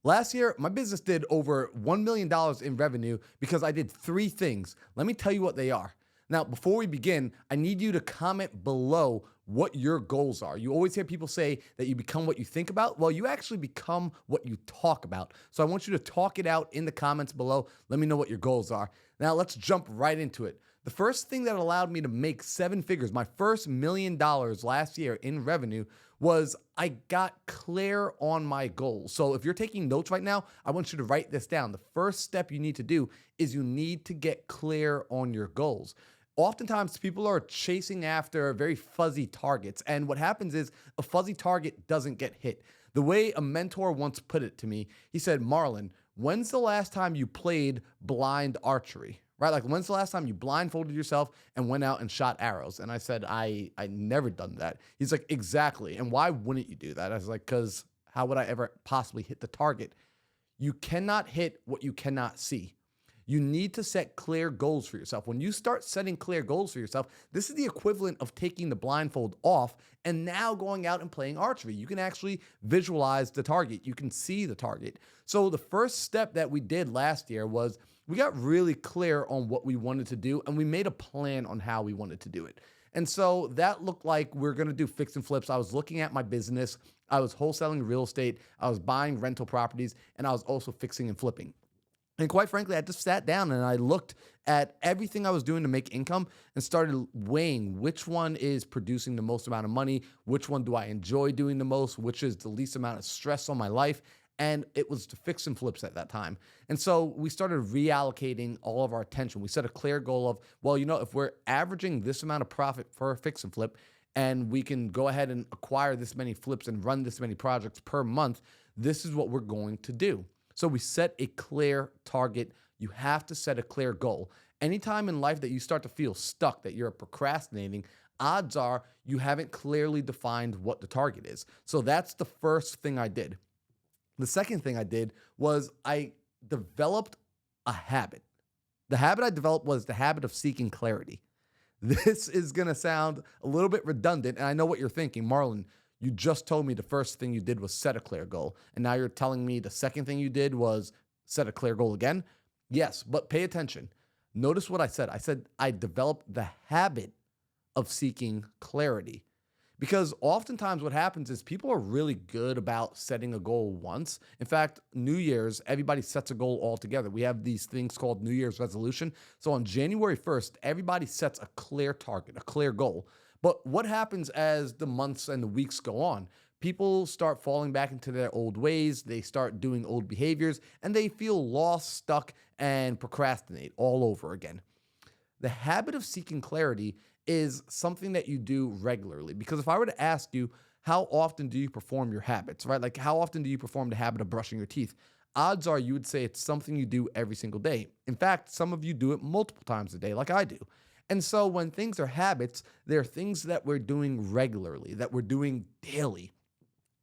Last year, my business did over $1 million in revenue because I did three things. Let me tell you what they are. Now, before we begin, I need you to comment below what your goals are. You always hear people say that you become what you think about. Well, you actually become what you talk about. So I want you to talk it out in the comments below. Let me know what your goals are. Now, let's jump right into it. The first thing that allowed me to make seven figures, my first $1 million last year in revenue, was I got clear on my goals. So if you're taking notes right now, I want you to write this down. The first step you need to do is you need to get clear on your goals. Oftentimes, people are chasing after very fuzzy targets. And what happens is a fuzzy target doesn't get hit. The way a mentor once put it to me, he said, Marlon, when's the last time you played blind archery? Right? Like, when's the last time you blindfolded yourself and went out and shot arrows? And I said, I never done that. He's like, exactly. And why wouldn't you do that? I was like, because how would I ever possibly hit the target? You cannot hit what you cannot see. You need to set clear goals for yourself. When you start setting clear goals for yourself, this is the equivalent of taking the blindfold off and now going out and playing archery. You can actually visualize the target. You can see the target. So the first step that we did last year was we got really clear on what we wanted to do and we made a plan on how we wanted to do it. And so that looked like we're going to do fix and flips. I was looking at my business. I was wholesaling real estate. I was buying rental properties, and I was also fixing and flipping. And quite frankly, I just sat down and I looked at everything I was doing to make income and started weighing which one is producing the most amount of money, which one do I enjoy doing the most, which is the least amount of stress on my life. And it was to fix and flips at that time. And so we started reallocating all of our attention. We set a clear goal of, well, if we're averaging this amount of profit for a fix and flip, and we can go ahead and acquire this many flips and run this many projects per month, this is what we're going to do. So we set a clear target. You have to set a clear goal. Anytime in life that you start to feel stuck, that you're procrastinating, odds are you haven't clearly defined what the target is. So that's the first thing I did. The second thing I did was I developed a habit. The habit I developed was the habit of seeking clarity. This is going to sound a little bit redundant, and I know what you're thinking, Marlon. You just told me the first thing you did was set a clear goal. And now you're telling me the second thing you did was set a clear goal again? Yes, but pay attention. Notice what I said. I said I developed the habit of seeking clarity. Because oftentimes what happens is people are really good about setting a goal once. In fact, New Year's, everybody sets a goal all together. We have these things called New Year's resolution. So on January 1st, everybody sets a clear target, a clear goal. But what happens as the months and the weeks go on? People start falling back into their old ways, they start doing old behaviors, and they feel lost, stuck, and procrastinate all over again. The habit of seeking clarity is something that you do regularly. Because if I were to ask you, how often do you perform your habits, right? Like, how often do you perform the habit of brushing your teeth? Odds are you would say it's something you do every single day. In fact, some of you do it multiple times a day, like I do. And so when things are habits, they're things that we're doing regularly, that we're doing daily.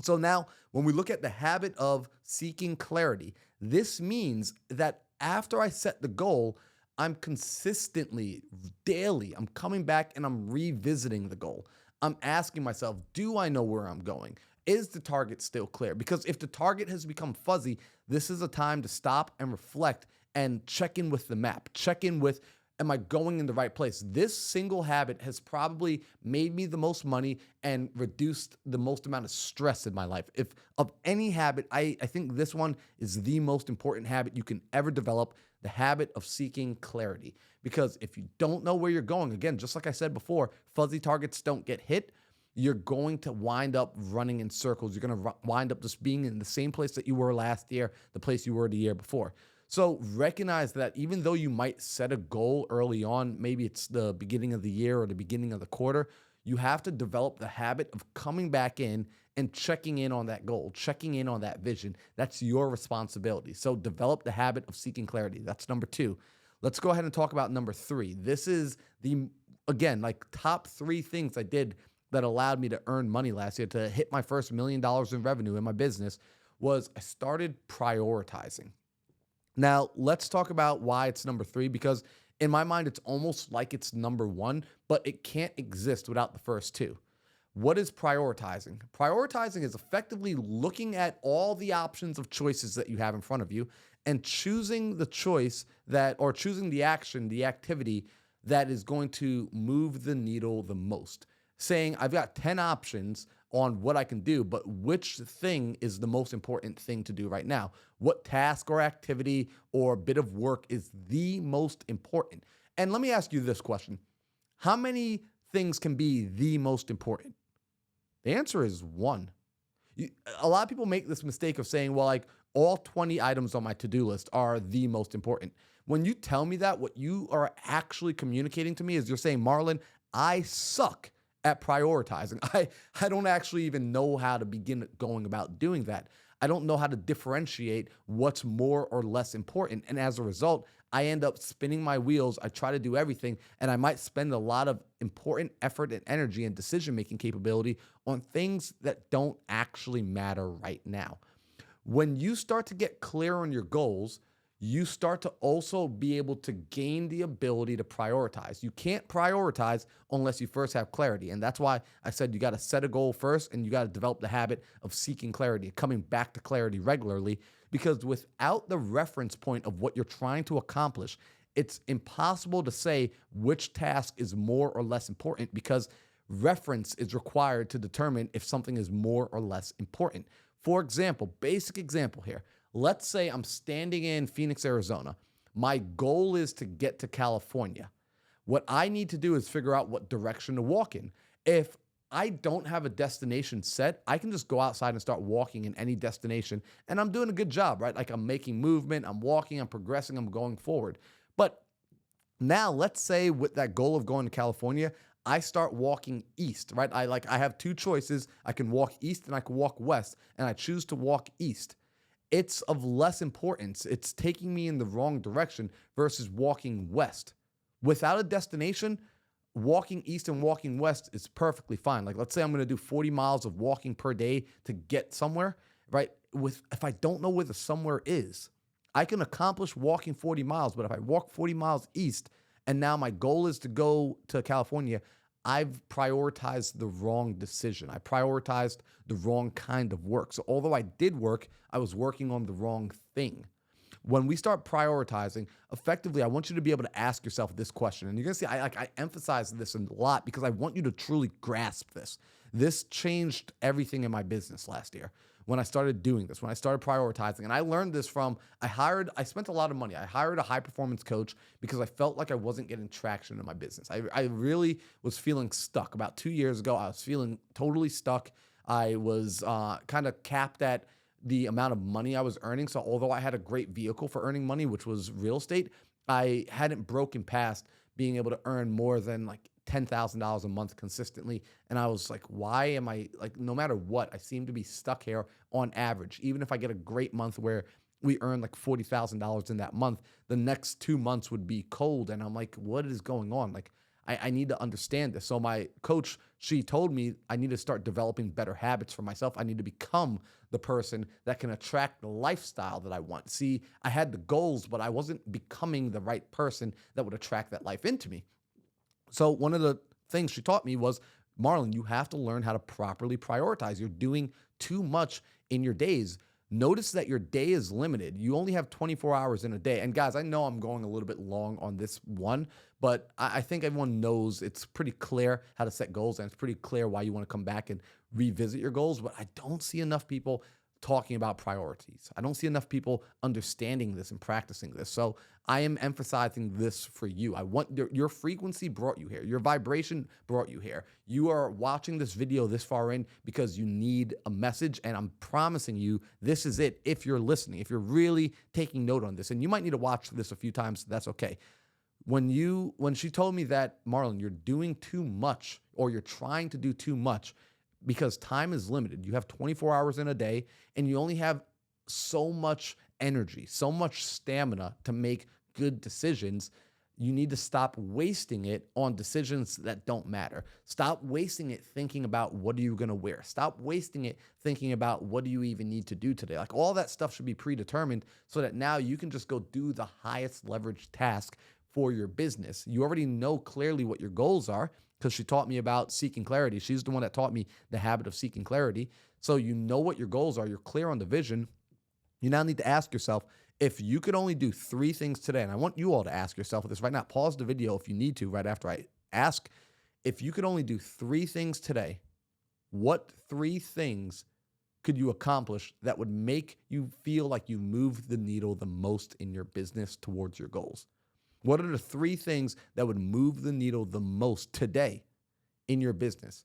So now, when we look at the habit of seeking clarity, this means that after I set the goal, I'm consistently, daily, I'm coming back and I'm revisiting the goal. I'm asking myself, do I know where I'm going? Is the target still clear? Because if the target has become fuzzy, this is a time to stop and reflect and check in with the map, check in with, am I going in the right place? This single habit has probably made me the most money and reduced the most amount of stress in my life. If of any habit, I think this one is the most important habit you can ever develop, the habit of seeking clarity. Because if you don't know where you're going, again, just like I said before, fuzzy targets don't get hit. You're going to wind up running in circles. You're going to wind up just being in the same place that you were last year, the place you were the year before. So recognize that even though you might set a goal early on, maybe it's the beginning of the year or the beginning of the quarter, you have to develop the habit of coming back in and checking in on that goal, checking in on that vision. That's your responsibility. So develop the habit of seeking clarity. That's number two. Let's go ahead and talk about number three. This is again, like top three things I did that allowed me to earn money last year, to hit my first $1 million in revenue in my business, was I started prioritizing. Now, let's talk about why it's number three, because in my mind, it's almost like it's number one, but it can't exist without the first two. What is prioritizing? Prioritizing is effectively looking at all the options of choices that you have in front of you and choosing the choice that, or choosing the action, the activity that is going to move the needle the most. Saying, I've got 10 options on what I can do, but which thing is the most important thing to do right now? What task or activity or bit of work is the most important? And let me ask you this question. How many things can be the most important? The answer is one. You, a lot of people make this mistake of saying, well, like all 20 items on my to do list are the most important. When you tell me that, what you are actually communicating to me is you're saying, Marlon, I suck at prioritizing. I don't actually even know how to begin going about doing that. I don't know how to differentiate what's more or less important. And as a result, I end up spinning my wheels. I try to do everything, and I might spend a lot of important effort and energy and decision making capability on things that don't actually matter right now. When you start to get clear on your goals, you start to also be able to gain the ability to prioritize. You can't prioritize unless you first have clarity. And that's why I said you got to set a goal first and you got to develop the habit of seeking clarity, coming back to clarity regularly, because without the reference point of what you're trying to accomplish, it's impossible to say which task is more or less important because reference is required to determine if something is more or less important. For example, basic example here. Let's say I'm standing in Phoenix, Arizona. My goal is to get to California. What I need to do is figure out what direction to walk in. If I don't have a destination set, I can just go outside and start walking in any destination, and I'm doing a good job, right? Like I'm making movement, I'm walking, I'm progressing, I'm going forward. But now let's say with that goal of going to California, I start walking east, right? I have two choices. I can walk east and I can walk west, and I choose to walk east. It's of less importance. It's taking me in the wrong direction versus walking west. Without a destination, walking east and walking west is perfectly fine. Like let's say I'm going to do 40 miles of walking per day to get somewhere, right? If I don't know where the somewhere is, I can accomplish walking 40 miles, but if I walk 40 miles east and now my goal is to go to California, I've prioritized the wrong decision. I prioritized the wrong kind of work. So although I did work, I was working on the wrong thing. When we start prioritizing, effectively, I want you to be able to ask yourself this question. And you're going to see, I emphasize this a lot because I want you to truly grasp this. This changed everything in my business last year when I started doing this, when I started prioritizing. And I learned this from, I spent a lot of money. I hired a high performance coach because I felt like I wasn't getting traction in my business. I really was feeling stuck. About 2 years ago, I was feeling totally stuck. I was kind of capped at the amount of money I was earning. So although I had a great vehicle for earning money, which was real estate, I hadn't broken past being able to earn more than like $10,000 a month consistently. And I was like, why am I like, no matter what, I seem to be stuck here on average. Even if I get a great month where we earn like $40,000 in that month, the next 2 months would be cold. And I'm like, what is going on? Like, I need to understand this. So my coach, she told me I need to start developing better habits for myself. I need to become the person that can attract the lifestyle that I want. See, I had the goals, but I wasn't becoming the right person that would attract that life into me. So one of the things she taught me was, Marlon, you have to learn how to properly prioritize. You're doing too much in your days. Notice that your day is limited. You only have 24 hours in a day. And guys, I know I'm going a little bit long on this one, but I think everyone knows it's pretty clear how to set goals, and it's pretty clear why you want to come back and revisit your goals. But I don't see enough people talking about priorities. I don't see enough people understanding this and practicing this. So I am emphasizing this for you. I want your frequency brought you here. Your vibration brought you here. You are watching this video this far in because you need a message, and I'm promising you this is it if you're listening, if you're really taking note on this. And you might need to watch this a few times. That's okay. When she told me that, Marlon, you're doing too much, or you're trying to do too much, because time is limited. You have 24 hours in a day, and you only have so much energy, so much stamina to make good decisions. You need to stop wasting it on decisions that don't matter. Stop wasting it thinking about what are you going to wear. Stop wasting it thinking about what do you even need to do today. Like all that stuff should be predetermined so that now you can just go do the highest leverage task for your business. You already know clearly what your goals are. because she taught me about seeking clarity. She's the one that taught me the habit of seeking clarity. So you know what your goals are. You're clear on the vision. You now need to ask yourself, if you could only do 3 things today, and I want you all to ask yourself this right now. Pause the video if you need to right after I ask. If you could only do 3 things today, what 3 things could you accomplish that would make you feel like you moved the needle the most in your business towards your goals? What are the 3 things that would move the needle the most today in your business?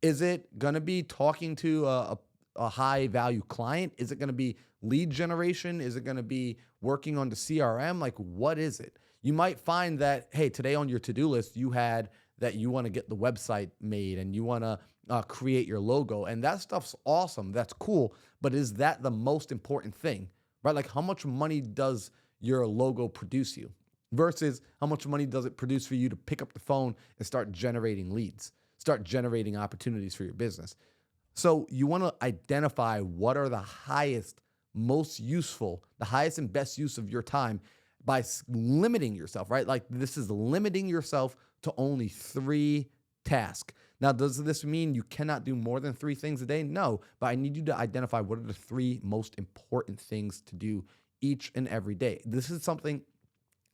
Is it going to be talking to a high value client? Is it going to be lead generation? Is it going to be working on the CRM? Like, what is it? You might find that, hey, today on your to-do list, you had that you want to get the website made and you want to create your logo. And that stuff's awesome. That's cool. But is that the most important thing, right? Like, how much money does your logo produce you versus how much money does it produce for you to pick up the phone and start generating leads, start generating opportunities for your business? So you want to identify what are the highest, most useful, the highest and best use of your time by limiting yourself, right? Like, this is limiting yourself to only 3 tasks. Now, does this mean you cannot do more than 3 things a day? No, but I need you to identify what are the 3 most important things to do each and every day. This is something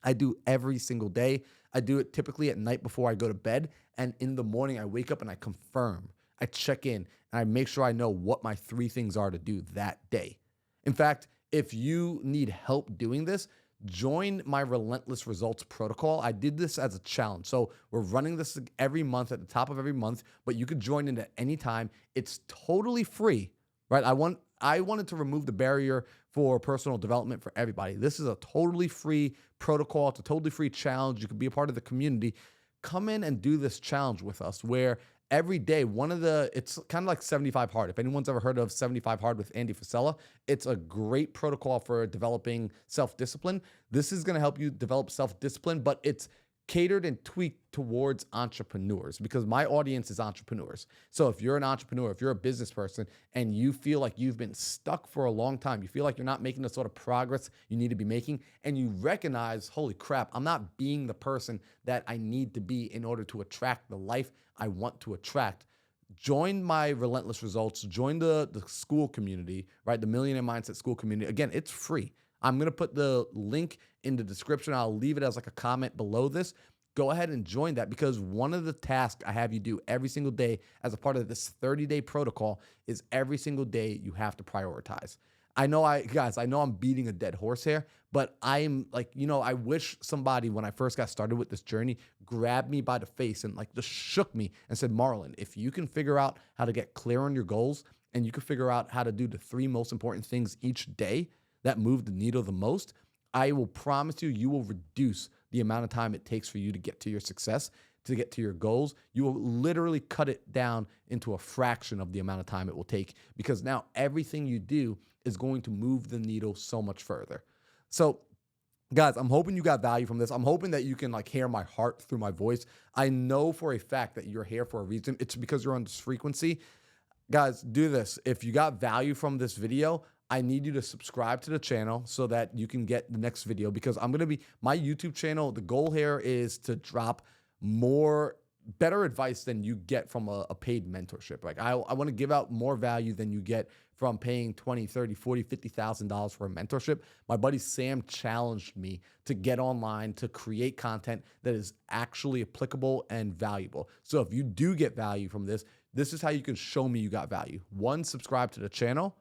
I do every single day. I do it typically at night before I go to bed. And in the morning, I wake up and I confirm, I check in, and I make sure I know what my 3 things are to do that day. In fact, if you need help doing this, join my Relentless Results protocol. I did this as a challenge. So we're running this every month at the top of every month, but you could join in at any time. It's totally free, right? I wanted to remove the barrier for personal development for everybody. This is a totally free protocol. It's a totally free challenge. You can be a part of the community. Come in and do this challenge with us where every day, it's kind of like 75 Hard. If anyone's ever heard of 75 Hard with Andy Frisella, it's a great protocol for developing self-discipline. This is going to help you develop self-discipline, but it's catered and tweaked towards entrepreneurs because my audience is entrepreneurs. So if you're an entrepreneur, if you're a business person and you feel like you've been stuck for a long time, you feel like you're not making the sort of progress you need to be making, and you recognize, holy crap, I'm not being the person that I need to be in order to attract the life I want to attract, join my Relentless Results, join the school community, right? The Millionaire Mindset School community. Again, it's free. I'm going to put the link in the description. I'll leave it as like a comment below this. Go ahead and join that because one of the tasks I have you do every single day as a part of this 30-day protocol is every single day you have to prioritize. I know I'm beating a dead horse here, but I'm like, I wish somebody when I first got started with this journey grabbed me by the face and like just shook me and said, Marlon, if you can figure out how to get clear on your goals and you can figure out how to do the 3 most important things each day that move the needle the most, I will promise you will reduce the amount of time it takes for you to get to your success, to get to your goals. You will literally cut it down into a fraction of the amount of time it will take because now everything you do is going to move the needle so much further. So guys, I'm hoping you got value from this. I'm hoping that you can like hear my heart through my voice. I know for a fact that you're here for a reason. It's because you're on this frequency. Guys, do this. If you got value from this video, I need you to subscribe to the channel so that you can get the next video because my YouTube channel, the goal here is to drop better advice than you get from a paid mentorship. Like I want to give out more value than you get from paying $20, $30, $40, $50,000 for a mentorship. My buddy Sam challenged me to get online, to create content that is actually applicable and valuable. So if you do get value from this, this is how you can show me you got value. 1, subscribe to the channel.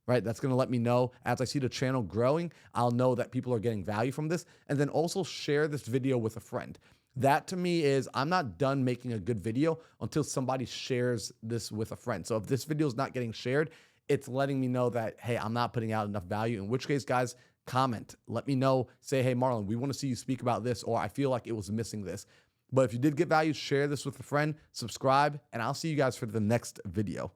Right? That's going to let me know as I see the channel growing, I'll know that people are getting value from this. And then also share this video with a friend. That to me is, I'm not done making a good video until somebody shares this with a friend. So if this video is not getting shared, it's letting me know that, hey, I'm not putting out enough value. In which case, guys, comment. Let me know. Say, hey, Marlon, we want to see you speak about this, or I feel like it was missing this. But if you did get value, share this with a friend, subscribe, and I'll see you guys for the next video.